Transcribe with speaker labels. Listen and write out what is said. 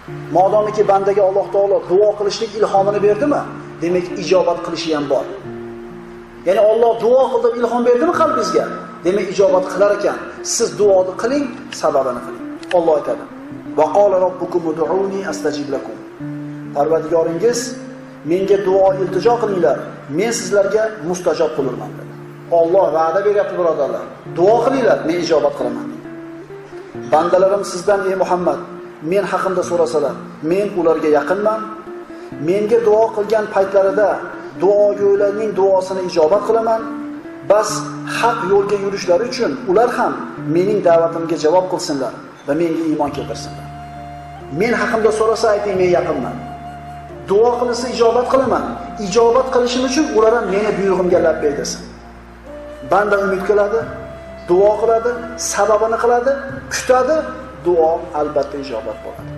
Speaker 1: Modomiki bandaga Alloh taolo duo qilishlik ilhomini berdimi, demak ijobat qilishi ham bor. Ya'ni Alloh duo qil deb ilhom berdimi qalbingizga, demak ijobat qilar ekan. Siz duoni qiling, sababini qiling. Alloh aytadi: "Va qala robbukum ud'uni astajib lakum." Parvardigoringiz menga duo iltijo qilinglar, men sizlarga mustajob bo'laman dedi. Alloh va'da beryapti birodarlar. Duo qilinglar, men ijobat qilaman. Bandalarim sizdan ey Muhammad, men haqimda so'rasalar, men ularga yaqinman. Menga duo qilgan paytlarida duogo'ylarning duosini ijobat qilaman. Bas haq yo'lga yurishlari uchun ular ham mening da'vatimga javob qilsinlar va menga iymon keltirsinlar. Men haqimda so'rasa ayting, men yaqinman. Duo qilsa ijobat qilaman. Ijobat qilishim uchun ular ham meni buyrug'imga labbay desin. Banda umid qiladi, duo qiladi, sababini qiladi, kutadi, duo albatta ijobat bo'ladi.